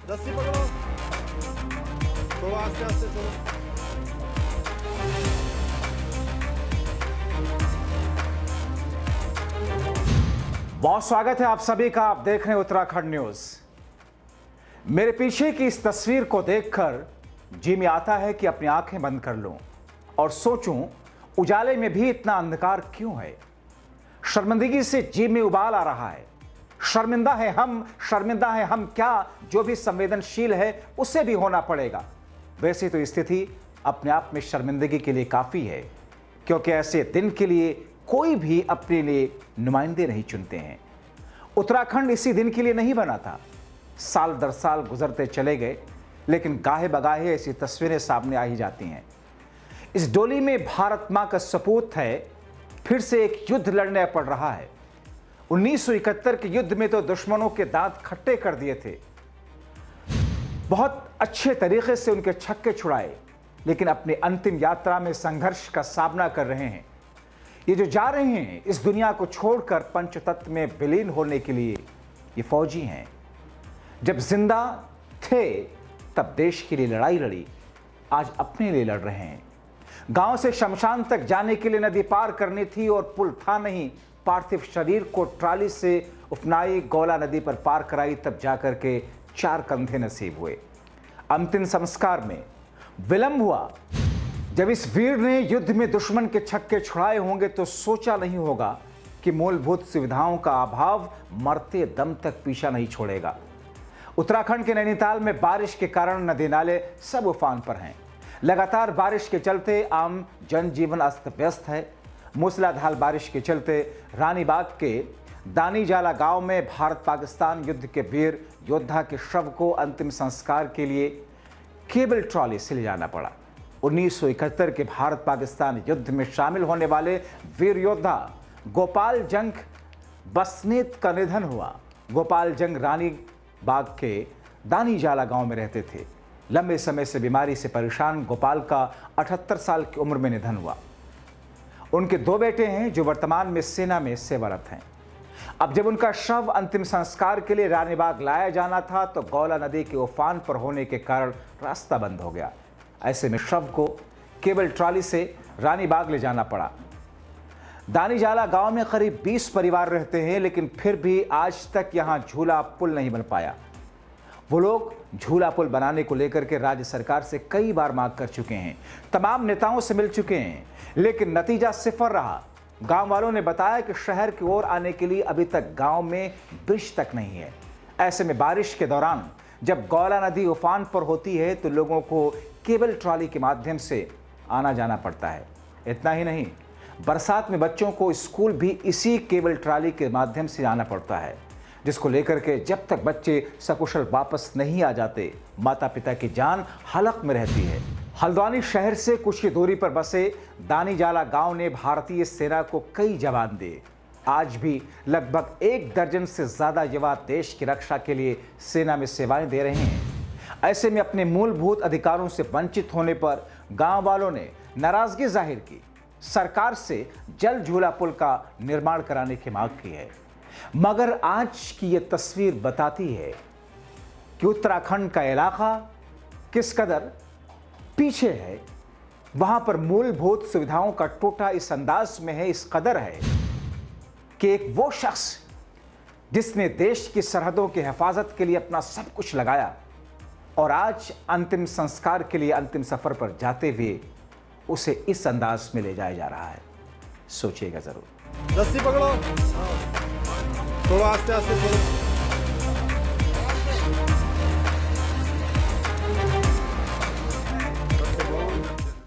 रस्सी पकड़ो, थोड़ा आस्ते आस्ते चलो। बहुत स्वागत है आप सभी का। आप देख रहे हैं उत्तराखंड न्यूज। मेरे पीछे की इस तस्वीर को देखकर जी में आता है कि अपनी आंखें बंद कर लूं और सोचूं उजाले में भी इतना अंधकार क्यों है। शर्मिंदगी से जी में उबाल आ रहा है। शर्मिंदा है हम क्या, जो भी संवेदनशील है उसे भी होना पड़ेगा। वैसे तो स्थिति अपने आप में शर्मिंदगी के लिए काफी है, क्योंकि ऐसे दिन के लिए कोई भी अपने लिए नुमाइंदे नहीं चुनते हैं। उत्तराखंड इसी दिन के लिए नहीं बना था। साल दर साल गुजरते चले गए, लेकिन गाहे बगाहे ऐसी तस्वीरें सामने आ ही जाती हैं। इस डोली में भारत मां का सपूत है। फिर से एक युद्ध लड़ने पड़ रहा है। 1971 के युद्ध में तो दुश्मनों के दांत खट्टे कर दिए थे, बहुत अच्छे तरीके से उनके छक्के छुड़ाए, लेकिन अपनी अंतिम यात्रा में संघर्ष का सामना कर रहे हैं। ये जो जा रहे हैं इस दुनिया को छोड़कर पंचतत्व में विलीन होने के लिए, ये फौजी हैं। जब जिंदा थे तब देश के लिए लड़ाई लड़ी, आज अपने लिए लड़ रहे हैं। गांव से शमशान तक जाने के लिए नदी पार करनी थी और पुल था नहीं। पार्थिव शरीर को ट्राली से उफनाई गौला नदी पर पार कराई, तब जाकर के 4 कंधे नसीब हुए। अंतिम संस्कार में विलंब हुआ। जब इस वीर ने युद्ध में दुश्मन के छक्के छुड़ाए होंगे तो सोचा नहीं होगा कि मूलभूत सुविधाओं का अभाव मरते दम तक पीछा नहीं छोड़ेगा। उत्तराखंड के नैनीताल में बारिश के कारण नदी नाले सब उफान पर हैं। लगातार बारिश के चलते आम जनजीवन अस्त व्यस्त है। मूसलाधार बारिश के चलते रानीबाग के दानीजाला गांव में भारत पाकिस्तान युद्ध के वीर योद्धा के शव को अंतिम संस्कार के लिए केबल ट्रॉली से ले जाना पड़ा। 1971 के भारत पाकिस्तान युद्ध में शामिल होने वाले वीर योद्धा गोपाल जंग बसनेत का निधन हुआ। गोपाल जंग रानीबाग के दानीजाला गांव में रहते थे। लंबे समय से बीमारी से परेशान गोपाल का 78 साल की उम्र में निधन हुआ। उनके 2 बेटे हैं जो वर्तमान में सेना में सेवारत हैं। अब जब उनका शव अंतिम संस्कार के लिए रानीबाग लाया जाना था तो गौला नदी के उफान पर होने के कारण रास्ता बंद हो गया। ऐसे में शव को केबल ट्रॉली से रानीबाग ले जाना पड़ा। दानीजाला गांव में करीब 20 परिवार रहते हैं, लेकिन फिर भी आज तक यहां झूला पुल नहीं बन पाया। वो लोग झूला पुल बनाने को लेकर के राज्य सरकार से कई बार मांग कर चुके हैं, तमाम नेताओं से मिल चुके हैं, लेकिन नतीजा सिफर रहा। गांव वालों ने बताया कि शहर की ओर आने के लिए अभी तक गांव में ब्रिज तक नहीं है। ऐसे में बारिश के दौरान जब गौला नदी उफान पर होती है तो लोगों को केबल ट्रॉली के माध्यम से आना जाना पड़ता है। इतना ही नहीं, बरसात में बच्चों को स्कूल भी इसी केबल ट्रॉली के माध्यम से आना पड़ता है, जिसको लेकर के जब तक बच्चे सकुशल वापस नहीं आ जाते, माता पिता की जान हलक में रहती है। हल्द्वानी शहर से कुछ ही दूरी पर बसे दानीजाला गांव ने भारतीय सेना को कई जवान दिए। आज भी लगभग 1 दर्जन से ज्यादा युवा देश की रक्षा के लिए सेना में सेवाएं दे रहे हैं। ऐसे में अपने मूलभूत अधिकारों से वंचित होने पर गांव वालों ने नाराजगी जाहिर की। सरकार से जल्द झूला पुल का निर्माण कराने की मांग की है। मगर आज की ये तस्वीर बताती है कि उत्तराखंड का इलाका किस कदर पीछे है। वहां पर मूलभूत सुविधाओं का टोटा इस अंदाज में है, इस कदर है कि एक वो शख्स जिसने देश की सरहदों की हिफाजत के लिए अपना सब कुछ लगाया और आज अंतिम संस्कार के लिए अंतिम सफर पर जाते हुए उसे इस अंदाज में ले जाया जा रहा है। सोचिएगा जरूर। रस्सी पकड़ो, थोड़ा आस्ते आस्ते चलो।